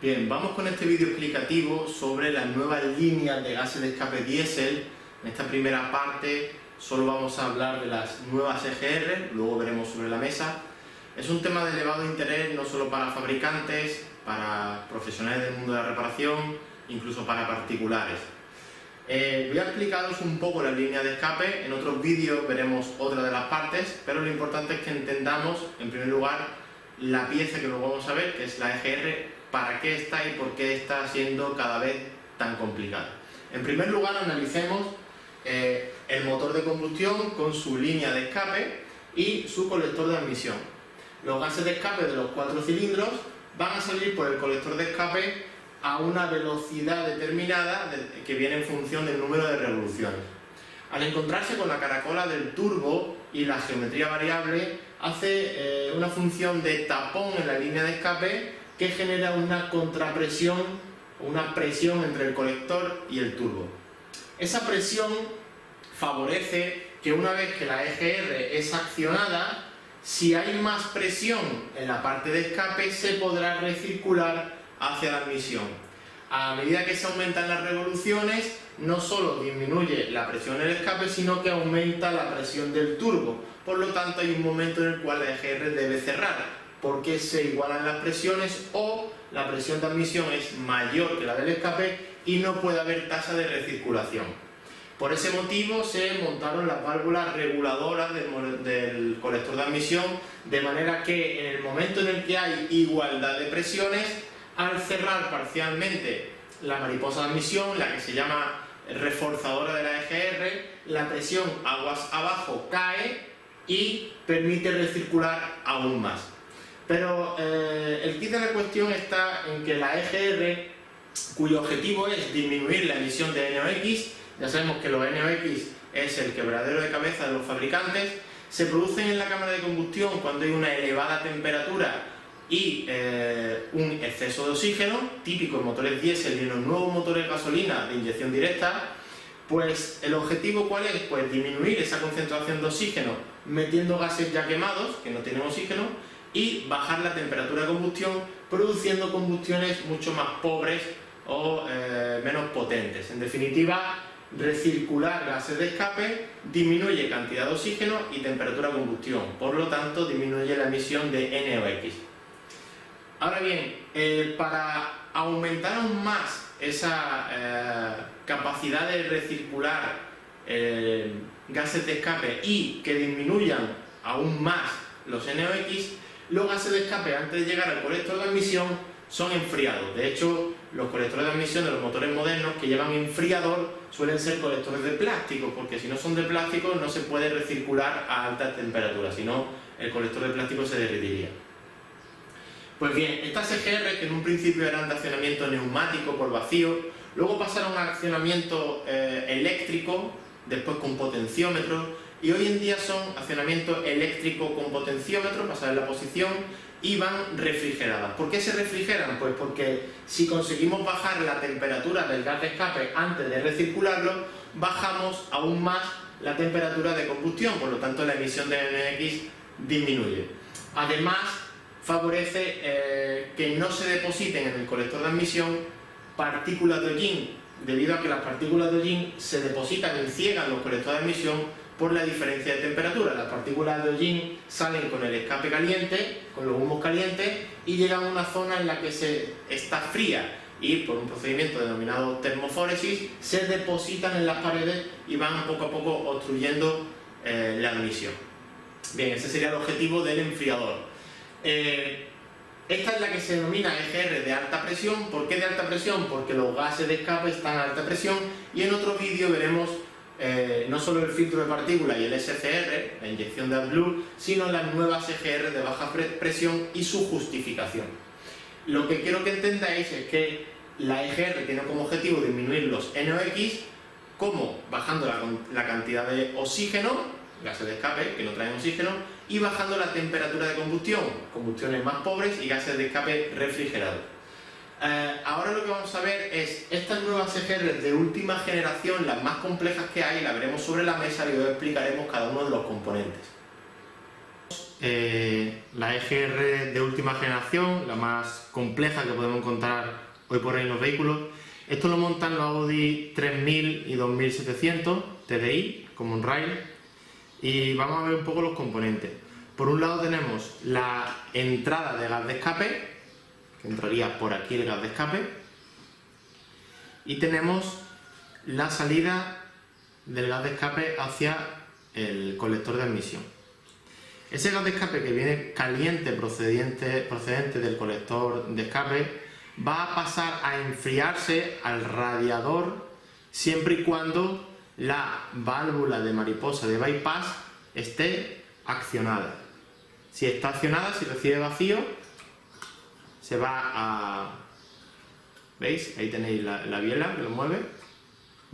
Bien, vamos con este vídeo explicativo sobre las nuevas líneas de gases de escape diésel. En esta primera parte solo vamos a hablar de las nuevas EGR, luego veremos sobre la mesa. Es un tema de elevado interés no solo para fabricantes, para profesionales del mundo de la reparación, incluso para particulares. Voy a explicaros un poco las líneas de escape, en otros vídeos veremos otra de las partes, pero lo importante es que entendamos, en primer lugar, la pieza que luego vamos a ver, que es la EGR, para qué está y por qué está siendo cada vez tan complicada. En primer lugar, analicemos el motor de combustión con su línea de escape y su colector de admisión. Los gases de escape de los 4 cilindros van a salir por el colector de escape a una velocidad determinada que viene en función del número de revoluciones. Al encontrarse con la caracola del turbo y la geometría variable, hace una función de tapón en la línea de escape que genera una contrapresión, una presión entre el colector y el turbo. Esa presión favorece que una vez que la EGR es accionada, si hay más presión en la parte de escape, se podrá recircular hacia la admisión. A medida que se aumentan las revoluciones, no solo disminuye la presión en el escape, sino que aumenta la presión del turbo. Por lo tanto, hay un momento en el cual la EGR debe cerrar, porque se igualan las presiones o la presión de admisión es mayor que la del escape y no puede haber tasa de recirculación. Por ese motivo se montaron las válvulas reguladoras del colector de admisión, de manera que en el momento en el que hay igualdad de presiones, al cerrar parcialmente la mariposa de admisión, la que se llama reforzadora de la EGR, la presión aguas abajo cae y permite recircular aún más. Pero el kit de la cuestión está en que la EGR, cuyo objetivo es disminuir la emisión de NOx, ya sabemos que los NOx es el quebradero de cabeza de los fabricantes, se producen en la cámara de combustión cuando hay una elevada temperatura y un exceso de oxígeno, típico en motores diésel y en los nuevos motores gasolina de inyección directa. Pues el objetivo ¿cuál es? Pues disminuir esa concentración de oxígeno metiendo gases ya quemados, que no tienen oxígeno, y bajar la temperatura de combustión, produciendo combustiones mucho más pobres o menos potentes. En definitiva, recircular gases de escape disminuye cantidad de oxígeno y temperatura de combustión, por lo tanto disminuye la emisión de NOx. Ahora bien, para aumentar aún más esa capacidad de recircular gases de escape y que disminuyan aún más los NOx, los gases de escape antes de llegar al colector de admisión son enfriados. De hecho, los colectores de admisión de los motores modernos que llevan enfriador suelen ser colectores de plástico, porque si no son de plástico no se puede recircular a altas temperaturas, si no el colector de plástico se derretiría. Pues bien, estas EGR, que en un principio eran de accionamiento neumático por vacío, luego pasaron a accionamiento eléctrico, después con potenciómetro, y hoy en día son accionamiento eléctrico con potenciómetro, pasar en la posición, y van refrigeradas. ¿Por qué se refrigeran? Pues porque si conseguimos bajar la temperatura del gas de escape antes de recircularlo, bajamos aún más la temperatura de combustión, por lo tanto la emisión de NOx disminuye. Además, favorece que no se depositen en el colector de admisión partículas de hollín, debido a que las partículas de hollín se depositan y ciegan los colectores de admisión por la diferencia de temperatura. Las partículas de hollín salen con el escape caliente, con los humos calientes, y llegan a una zona en la que está fría y por un procedimiento denominado termofóresis se depositan en las paredes y van poco a poco obstruyendo la admisión. Bien, ese sería el objetivo del enfriador. Esta es la que se denomina EGR de alta presión. ¿Por qué de alta presión? Porque los gases de escape están a alta presión, y en otro vídeo veremos no solo el filtro de partículas y el SCR, la inyección de AdBlue, sino las nuevas EGR de baja presión y su justificación. Lo que quiero que entendáis es que la EGR tiene como objetivo disminuir los NOx, como bajando la cantidad de oxígeno, gases de escape que no traen oxígeno, y bajando la temperatura de combustión, combustiones más pobres y gases de escape refrigerados. Ahora lo que vamos a ver es estas nuevas EGR de última generación, las más complejas que hay, las veremos sobre la mesa y os explicaremos cada uno de los componentes. la EGR de última generación, la más compleja que podemos encontrar hoy por hoy en los vehículos. Esto lo montan los Audi 3000 y 2700 TDI, Common Rail, y vamos a ver un poco los componentes. Por un lado tenemos la entrada de gas de escape, que entraría por aquí el gas de escape, y tenemos la salida del gas de escape hacia el colector de admisión. Ese gas de escape que viene caliente procedente del colector de escape va a pasar a enfriarse al radiador siempre y cuando la válvula de mariposa de bypass esté accionada. Si está accionada, si recibe vacío, se va a... ¿Veis? Ahí tenéis la biela que lo mueve.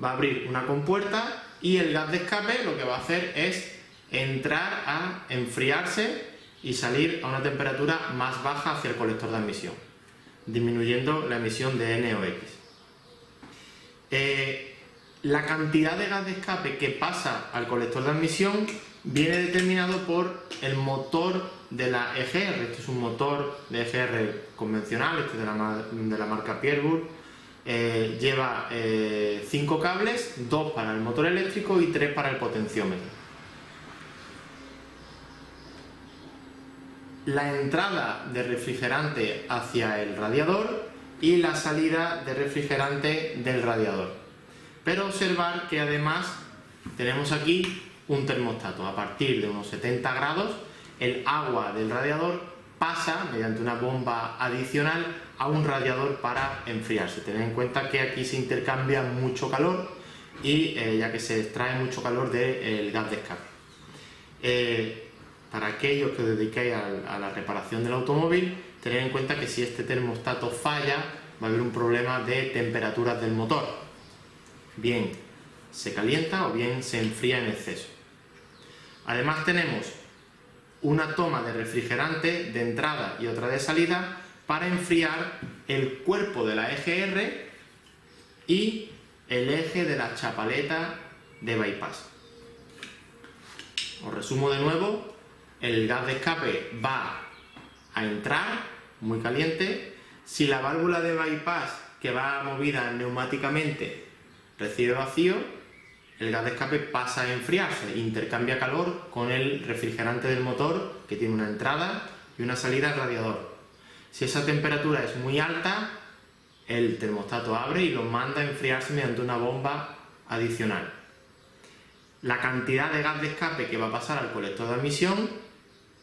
Va a abrir una compuerta y el gas de escape lo que va a hacer es entrar a enfriarse y salir a una temperatura más baja hacia el colector de admisión, disminuyendo la emisión de N o X. La cantidad de gas de escape que pasa al colector de admisión viene determinado por el motor de la EGR. Este es un motor de EGR convencional, este de la marca Pierburg. Lleva 5 cables, 2 para el motor eléctrico y 3 para el potenciómetro. La entrada de refrigerante hacia el radiador y la salida de refrigerante del radiador. Pero observar que además tenemos aquí un termostato. A partir de unos 70 grados, el agua del radiador pasa mediante una bomba adicional a un radiador para enfriarse. Tened en cuenta que aquí se intercambia mucho calor y ya que se extrae mucho calor del gas de escape. Para aquellos que os dediquéis a la reparación del automóvil, tened en cuenta que si este termostato falla, va a haber un problema de temperaturas del motor. Bien se calienta o bien se enfría en exceso. Además tenemos una toma de refrigerante de entrada y otra de salida para enfriar el cuerpo de la EGR y el eje de la chapaleta de bypass. Os resumo de nuevo: el gas de escape va a entrar muy caliente. Si la válvula de bypass, que va movida neumáticamente, recibe vacío, el gas de escape pasa a enfriarse, intercambia calor con el refrigerante del motor, que tiene una entrada y una salida al radiador. Si esa temperatura es muy alta, el termostato abre y lo manda a enfriarse mediante una bomba adicional. La cantidad de gas de escape que va a pasar al colector de admisión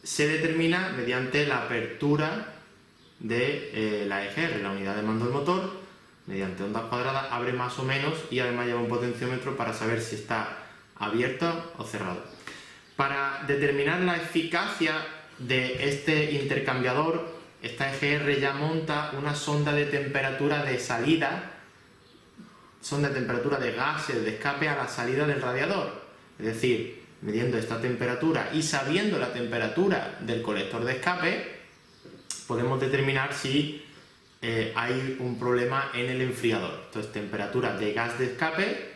se determina mediante la apertura de la EGR, la unidad de mando del motor. Mediante ondas cuadradas abre más o menos y además lleva un potenciómetro para saber si está abierto o cerrado. Para determinar la eficacia de este intercambiador, esta EGR ya monta una sonda de temperatura de salida, sonda de temperatura de gases de escape a la salida del radiador. Es decir, midiendo esta temperatura y sabiendo la temperatura del colector de escape, podemos determinar si hay un problema en el enfriador. Entonces, temperatura de gas de escape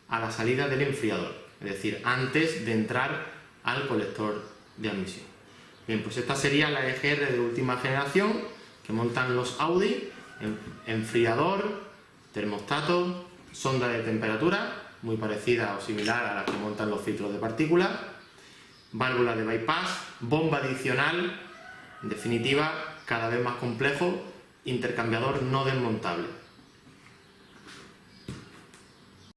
a la salida del enfriador, es decir, antes de entrar al colector de admisión. Bien, pues esta sería la EGR de última generación que montan los Audi: enfriador, termostato, sonda de temperatura, muy parecida o similar a la que montan los filtros de partículas, válvula de bypass, bomba adicional, en definitiva, cada vez más complejo, intercambiador no desmontable.